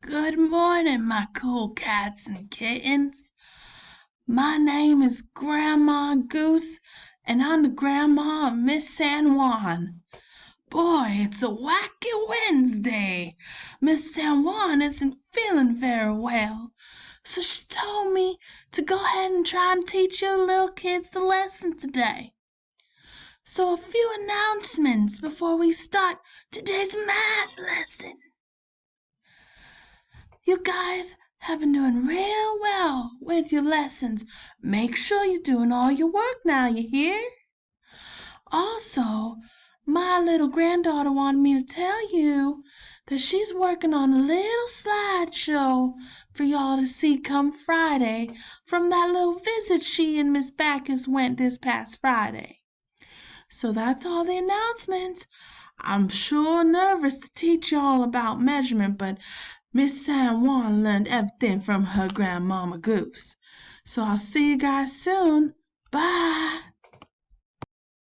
Good morning, my cool cats and kittens. My name is Grandma Goose, and I'm the grandma of Miss San Juan. Boy, it's a wacky Wednesday. Miss San Juan isn't feeling very well, so she told me to go ahead and try and teach you little kids the lesson today. So a few announcements before we start today's math lesson. You guys have been doing real well with your lessons. Make sure you're doing all your work now, you hear? Also, my little granddaughter wanted me to tell you that she's working on a little slideshow for y'all to see come Friday from that little visit she and Miss Backus went this past Friday. So that's all the announcements. I'm sure nervous to teach y'all about measurement, but Miss San Juan learned everything from her grandmama Goose. So I'll see you guys soon. Bye.